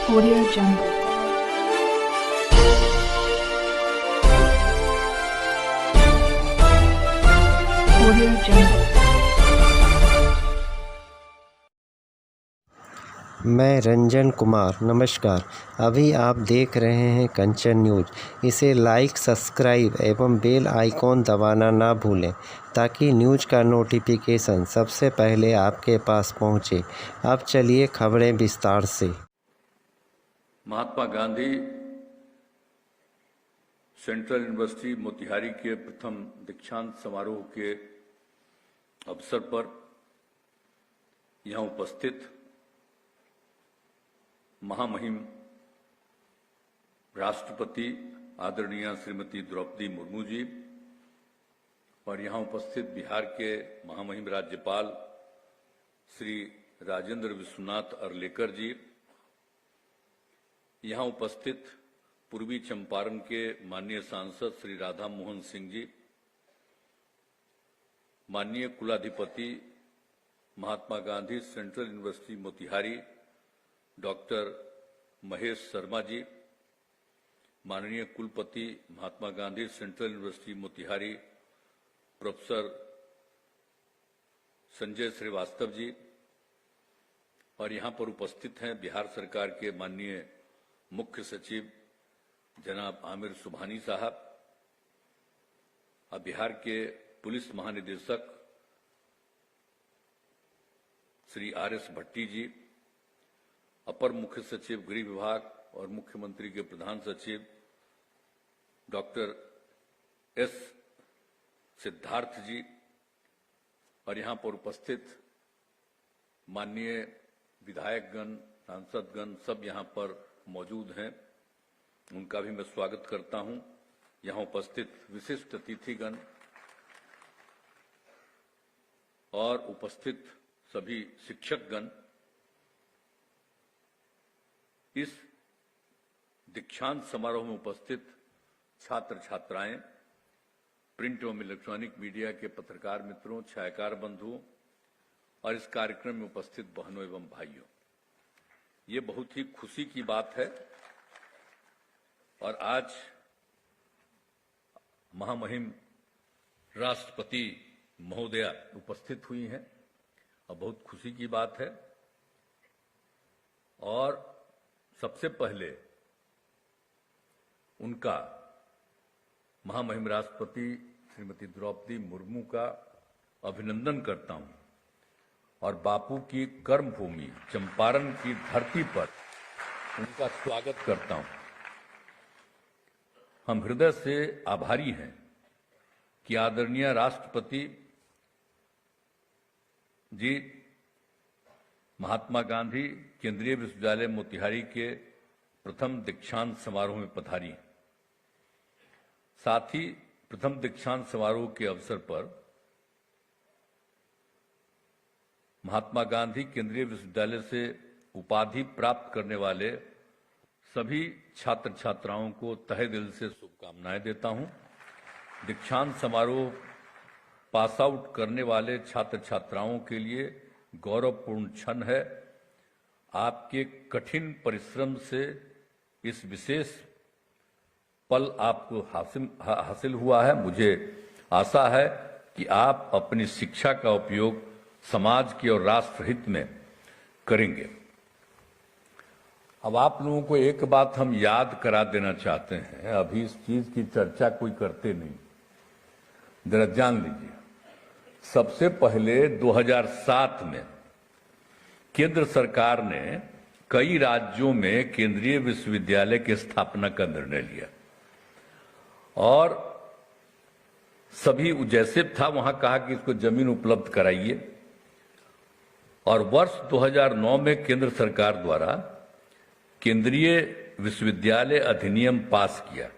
Audio Jungle. Audio Jungle. मैं रंजन कुमार। नमस्कार। अभी आप देख रहे हैं कंचन न्यूज। इसे लाइक, सब्सक्राइब एवं बेल आइकॉन दबाना ना भूलें ताकि न्यूज का नोटिफिकेशन सबसे पहले आपके पास पहुंचे। अब चलिए खबरें विस्तार से। महात्मा गांधी सेंट्रल यूनिवर्सिटी मोतिहारी के प्रथम दीक्षांत समारोह के अवसर पर यहां उपस्थित महामहिम राष्ट्रपति आदरणीय श्रीमती द्रौपदी मुर्मू जी और यहां उपस्थित बिहार के महामहिम राज्यपाल श्री राजेंद्र विश्वनाथ अर्लेकर जी, यहां उपस्थित पूर्वी चंपारण के माननीय सांसद श्री राधा मोहन सिंह जी, माननीय कुलाधिपति Mahatma Gandhi Central University Motihari doctor Mahesh Sharma ji, माननीय कुलपति Mahatma Gandhi Central University Motihari professor Sanjay Shrivastava ji और यहां पर उपस्थित हैं बिहार सरकार के माननीय मुख्य सचिव जनाब आमिर सुबहानी साहब, बिहार के पुलिस महानिदेशक श्री आर.एस. भट्टी जी, अपर मुख्य सचिव गृह विभाग और मुख्यमंत्री के प्रधान सचिव डॉक्टर एस. सिद्धार्थ जी और यहां पर उपस्थित माननीय विधायकगण, सांसदगण सब यहां पर मौजूद हैं, उनका भी मैं स्वागत करता हूं। यहां उपस्थित विशिष्ट अतिथिगण और उपस्थित सभी शिक्षकगण, इस दीक्षांत समारोह में उपस्थित छात्र छात्राएं, प्रिंट एवं इलेक्ट्रॉनिक मीडिया के पत्रकार मित्रों, छायाकार बंधुओं और इस कार्यक्रम में उपस्थित बहनों एवं भाइयों, ये बहुत ही खुशी की बात है और आज महामहिम राष्ट्रपति महोदया उपस्थित हुई हैं और बहुत खुशी की बात है। और सबसे पहले उनका महामहिम राष्ट्रपति श्रीमती द्रौपदी मुर्मू का अभिनंदन करता हूं और बापू की कर्मभूमि चंपारण की धरती पर उनका स्वागत करता हूं। हम हृदय से आभारी हैं कि आदरणीय राष्ट्रपति जी महात्मा गांधी केंद्रीय विश्वविद्यालय मोतिहारी के प्रथम दीक्षांत समारोह में पधारी। साथ ही प्रथम दीक्षांत समारोह के अवसर पर महात्मा गांधी केंद्रीय विश्वविद्यालय से उपाधि प्राप्त करने वाले सभी छात्र छात्राओं को तहे दिल से शुभकामनाएं देता हूं। दीक्षांत समारोह पास आउट करने वाले छात्र छात्राओं के लिए गौरवपूर्ण क्षण है। आपके कठिन परिश्रम से इस विशेष पल आपको हासिल हुआ है। मुझे आशा है कि आप अपनी शिक्षा का उपयोग समाज के और राष्ट्र हित में करेंगे। अब आप लोगों को एक बात हम याद करा देना चाहते हैं, अभी इस चीज की चर्चा कोई करते नहीं, जरा जान लीजिए। सबसे पहले 2007 में केंद्र सरकार ने कई राज्यों में केंद्रीय विश्वविद्यालय की स्थापना का निर्णय लिया और सभी जैसे था वहां कहा कि इसको जमीन उपलब्ध कराइए और वर्ष 2009 में केंद्र सरकार द्वारा केंद्रीय विश्वविद्यालय अधिनियम पास किया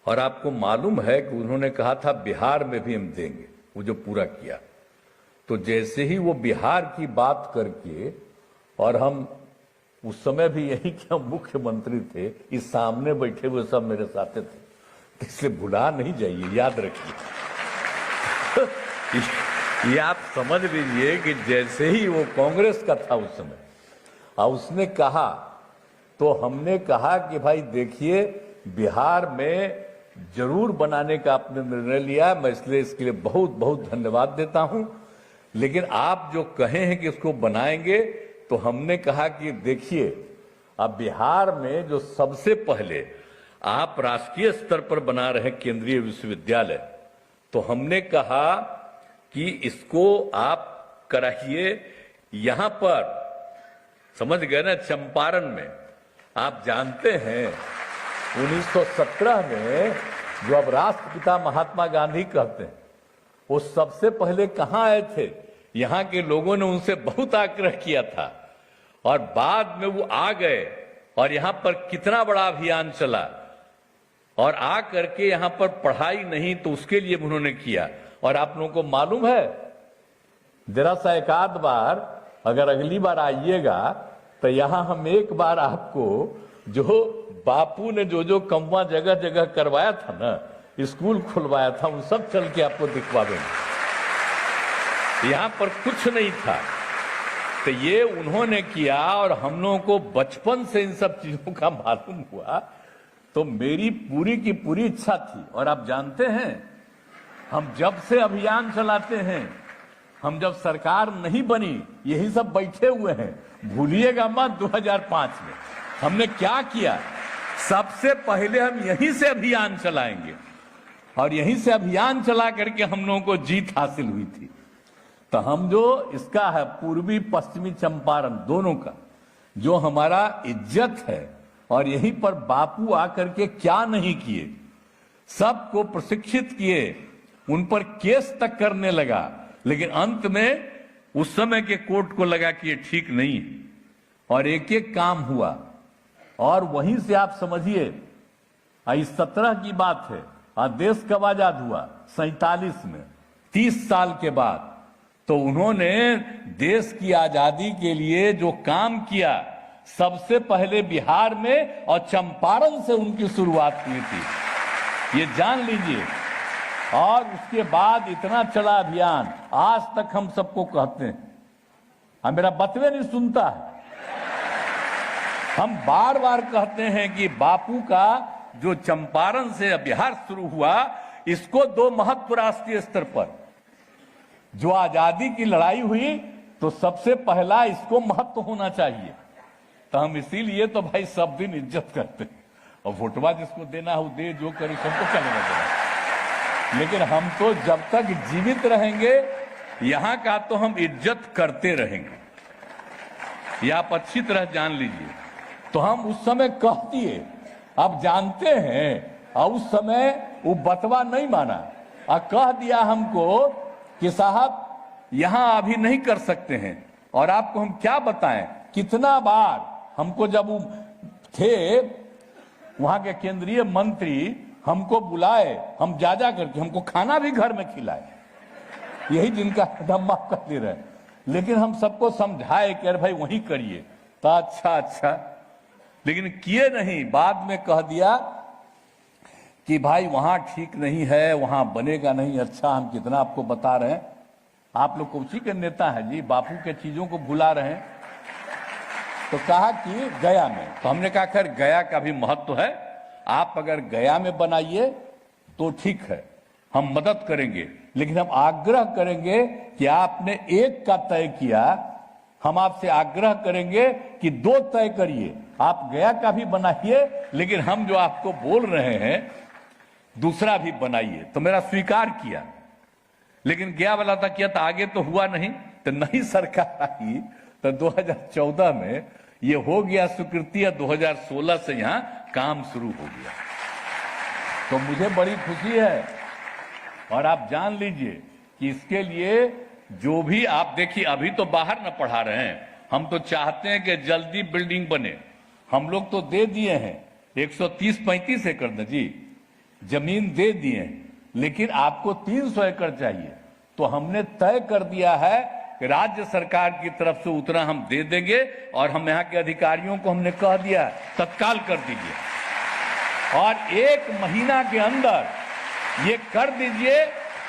और आपको मालूम है कि उन्होंने कहा था बिहार में भी हम देंगे, वो जो पूरा किया। तो जैसे ही वो बिहार की बात करके, और हम उस समय भी यही कि हम मुख्यमंत्री थे, इस सामने बैठे हुए सब मेरे साथ थे, इसलिए भुला नहीं जाइए, याद रखिए। ये आप समझ लीजिए कि जैसे ही वो कांग्रेस का था उस समय, और उसने कहा, तो हमने कहा कि भाई देखिए बिहार में जरूर बनाने का आपने निर्णय लिया, मैं इसलिए इसके लिए बहुत बहुत धन्यवाद देता हूं। लेकिन आप जो कहे हैं कि इसको बनाएंगे, तो हमने कहा कि देखिए अब बिहार में जो सबसे पहले आप राष्ट्रीय स्तर पर बना रहे केंद्रीय विश्वविद्यालय, तो हमने कहा कि इसको आप कराइए यहां पर, समझ गए ना, चंपारण में। आप जानते हैं 1917 में जो अब राष्ट्रपिता महात्मा गांधी कहते हैं, वो सबसे पहले कहां आए थे? यहां के लोगों ने उनसे बहुत आग्रह किया था और बाद में वो आ गए और यहां पर कितना बड़ा अभियान चला, और आ करके यहां पर पढ़ाई नहीं तो उसके लिए उन्होंने किया। और आप लोगों को मालूम है, जरा सा एक आध बार अगर अगली बार आइएगा तो यहां हम एक बार आपको जो बापू ने जो जो कमवा जगह जगह करवाया था ना, स्कूल खुलवाया था, उन सब चल के आपको दिखवा देंगे। यहां पर कुछ नहीं था, तो ये उन्होंने किया और हम लोगों को बचपन से इन सब चीजों का मालूम हुआ। तो मेरी पूरी की पूरी इच्छा थी। और आप जानते हैं, हम जब से अभियान चलाते हैं, हम जब सरकार नहीं बनी, यही सब बैठे हुए हैं, भूलिएगा मत 2005 में हमने क्या किया। सबसे पहले हम यहीं से अभियान चलाएंगे, और यहीं से अभियान चला करके हम लोगों को जीत हासिल हुई थी। तो हम जो इसका है पूर्वी पश्चिमी चंपारण दोनों का जो हमारा इज्जत है, और यहीं पर बापू आकर के क्या नहीं किए, सबको प्रशिक्षित किए, उन पर केस तक करने लगा, लेकिन अंत में उस समय के कोर्ट को लगा कि ये ठीक नहीं है, और एक एक काम हुआ। और वहीं से आप समझिए 17 की बात है, देश कब आजाद हुआ? 47 में, 30 साल के बाद। तो उन्होंने देश की आजादी के लिए जो काम किया, सबसे पहले बिहार में और चंपारण से उनकी शुरुआत हुई थी, ये जान लीजिए। और उसके बाद इतना चला अभियान, आज तक हम सबको कहते हैं, मेरा बतवे नहीं सुनता है, हम बार बार कहते हैं कि बापू का जो चंपारण से बिहार शुरू हुआ, इसको दो महत्व राष्ट्रीय स्तर पर जो आजादी की लड़ाई हुई, तो सबसे पहला इसको महत्व होना चाहिए। तो हम इसीलिए तो भाई सब दिन इज्जत करते हैं, और वोटवा जिसको देना हो दे, जो करे सबको चलेगा देना। लेकिन हम तो जब तक जीवित रहेंगे यहां का तो हम इज्जत करते रहेंगे, ये आप अच्छी तरह जान लीजिए। तो हम उस समय कह दिए, आप जानते हैं, और उस समय वो बतवा नहीं माना और कह दिया हमको कि साहब यहां अभी नहीं कर सकते हैं। और आपको हम क्या बताएं, कितना बार हमको जब वो थे वहां के केंद्रीय मंत्री, हमको बुलाए, हम जा करके हमको खाना भी घर में खिलाए, यही जिनका हम माफ कर दे रहे। लेकिन हम सबको समझाए कि अरे भाई वहीं करिए, तो अच्छा, लेकिन किए नहीं। बाद में कह दिया कि भाई वहां ठीक नहीं है, वहां बनेगा नहीं। अच्छा, हम कितना आपको बता रहे हैं, आप लोग कौची के नेता हैं जी, बापू के चीजों को भुला रहे हैं। तो कहा कि गया में, तो हमने कहा खैर गया का भी महत्व है, आप अगर गया में बनाइए तो ठीक है, हम मदद करेंगे, लेकिन हम आग्रह करेंगे कि आपने एक का तय किया, हम आपसे आग्रह करेंगे कि 2 तय करिए। आप गया का भी बनाइए, लेकिन हम जो आपको बोल रहे हैं दूसरा भी बनाइए। तो मेरा स्वीकार किया, लेकिन गया वाला था किया, तो आगे तो हुआ नहीं। तो नई सरकार आई तो 2014 में ये हो गया स्वीकृति, 2016 से यहां काम शुरू हो गया। तो मुझे बड़ी खुशी है। और आप जान लीजिए कि इसके लिए जो भी आप देखिए, अभी तो बाहर न पढ़ा रहे हैं, हम तो चाहते हैं कि जल्दी बिल्डिंग बने। हम लोग तो दे दिए हैं 130-35 एकड़ न जी जमीन दे दिए हैं, लेकिन आपको 300 एकड़ चाहिए। तो हमने तय कर दिया है कि राज्य सरकार की तरफ से उतना हम दे देंगे, और हम यहाँ के अधिकारियों को हमने कह दिया तत्काल कर दीजिए, और 1 महीना के अंदर ये कर दीजिए।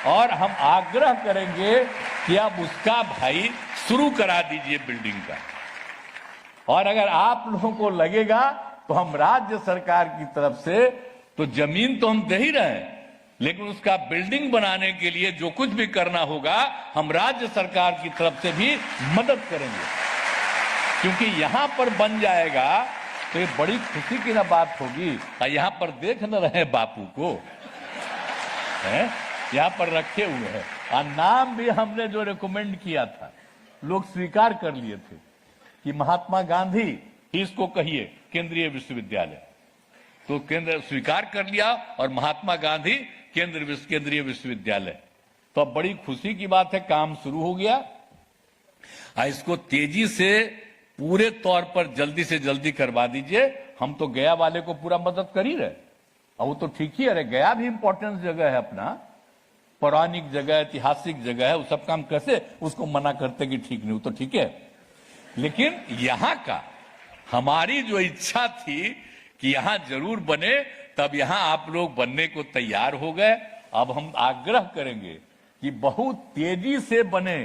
और हम आग्रह करेंगे कि अब उसका भाई शुरू करा दीजिए बिल्डिंग का। और अगर आप लोगों को लगेगा तो हम राज्य सरकार की तरफ से तो जमीन तो हम दे ही रहे हैं, लेकिन उसका बिल्डिंग बनाने के लिए जो कुछ भी करना होगा हम राज्य सरकार की तरफ से भी मदद करेंगे, क्योंकि यहां पर बन जाएगा तो ये बड़ी खुशी की ना बात होगी। और यहां पर देख न रहे बापू को, है यहां पर रखे हुए हैं, और नाम भी हमने जो रिकमेंड किया था लोग स्वीकार कर लिए थे कि महात्मा गांधी ही इसको कहिए केंद्रीय विश्वविद्यालय, तो केंद्र स्वीकार कर लिया और महात्मा गांधी केंद्रीय विश्वविद्यालय। तो अब बड़ी खुशी की बात है, काम शुरू हो गया। इसको तेजी से पूरे तौर पर जल्दी से जल्दी करवा दीजिए। हम तो गया वाले को पूरा मदद कर ही रहे, और वो तो ठीक ही है, गया भी इंपॉर्टेंट जगह है, अपना पौराणिक जगह, ऐतिहासिक जगह है, वो सब काम कैसे उसको मना करते कि ठीक नहीं, वो तो ठीक है। लेकिन यहां का हमारी जो इच्छा थी कि यहां जरूर बने, तब यहां आप लोग बनने को तैयार हो गए। अब हम आग्रह करेंगे कि बहुत तेजी से बने,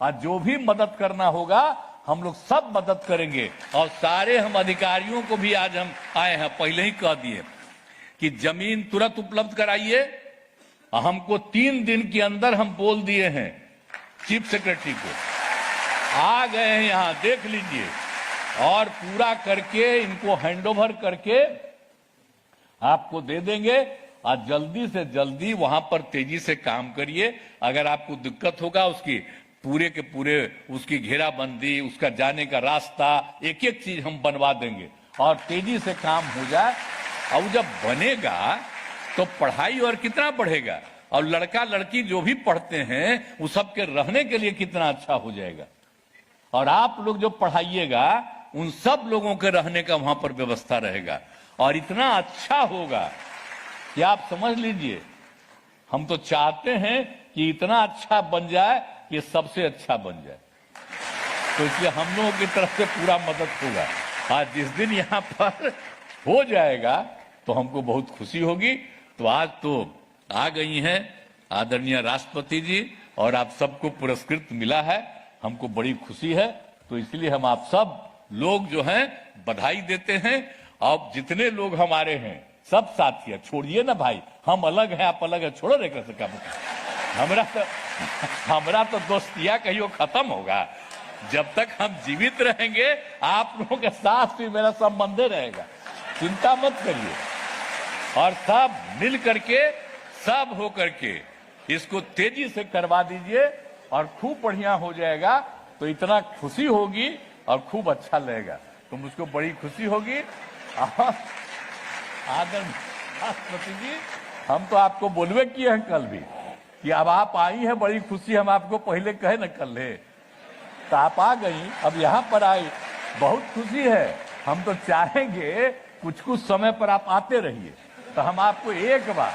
और जो भी मदद करना होगा हम लोग सब मदद करेंगे। और सारे हम अधिकारियों को भी आज हम आए हैं, पहले ही कह दिए कि जमीन तुरंत उपलब्ध कराइए। हमको 3 दिन के अंदर हम बोल दिए हैं चीफ सेक्रेटरी को, आ गए हैं यहां, देख लीजिए, और पूरा करके इनको हैंडओवर करके आपको दे देंगे। और जल्दी से जल्दी वहां पर तेजी से काम करिए। अगर आपको दिक्कत होगा उसकी पूरे के पूरे उसकी घेराबंदी, उसका जाने का रास्ता, एक एक चीज हम बनवा देंगे और तेजी से काम हो जाए। और जब बनेगा तो पढ़ाई और कितना बढ़ेगा, और लड़का लड़की जो भी पढ़ते हैं वो सबके रहने के लिए कितना अच्छा हो जाएगा। और आप लोग जो पढ़ाइएगा उन सब लोगों के रहने का वहां पर व्यवस्था रहेगा, और इतना अच्छा होगा कि आप समझ लीजिए। हम तो चाहते हैं कि इतना अच्छा बन जाए कि सबसे अच्छा बन जाए, तो इसलिए हम लोगों की तरफ से पूरा मदद होगा। आज जिस दिन यहां पर हो जाएगा तो हमको बहुत खुशी होगी। तो आज तो आ गई हैं आदरणीय राष्ट्रपति जी, और आप सबको पुरस्कृत मिला है, हमको बड़ी खुशी है। तो इसलिए हम आप सब लोग जो हैं बधाई देते हैं। अब जितने लोग हमारे हैं सब साथी, छोड़िए ना भाई, हम अलग हैं आप अलग है, छोड़ो रे कैसे काम। हमरा तो दोस्तिया कहियो खत्म होगा, जब तक हम जीवित रहेंगे आप लोगों के साथ भी मेरा संबंध रहेगा, चिंता मत करिए। और सब मिल करके, सब हो करके इसको तेजी से करवा दीजिए, और खूब बढ़िया हो जाएगा। तो इतना खुशी होगी और खूब अच्छा लगेगा, तो मुझको बड़ी खुशी होगी। आदरणीय राष्ट्रपति जी, हम तो आपको बोलवे किए हैं कल भी कि अब आप आई हैं, बड़ी खुशी, हम आपको पहले कहे न कल है, तो आप आ गई, अब यहाँ पर आई, बहुत खुशी है। हम तो चाहेंगे कुछ कुछ समय पर आप आते रहिए, तो हम आपको एक बार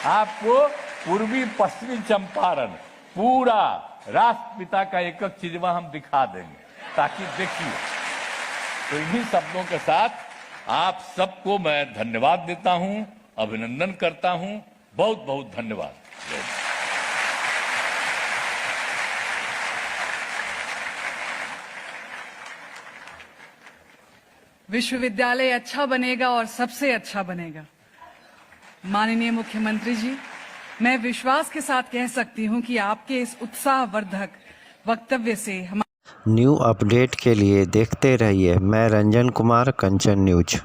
आपको पूर्वी पश्चिमी चंपारण पूरा राष्ट्रपिता का एक एक चीज हम दिखा देंगे, ताकि देखिए। तो इन्हीं शब्दों के साथ आप सबको मैं धन्यवाद देता हूं, अभिनंदन करता हूं, बहुत बहुत धन्यवाद। विश्वविद्यालय अच्छा बनेगा और सबसे अच्छा बनेगा। माननीय मुख्यमंत्री जी, मैं विश्वास के साथ कह सकती हूं कि आपके इस उत्साहवर्धक वक्तव्य से हम न्यू अपडेट के लिए देखते रहिए मैं रंजन कुमार, कंचन न्यूज।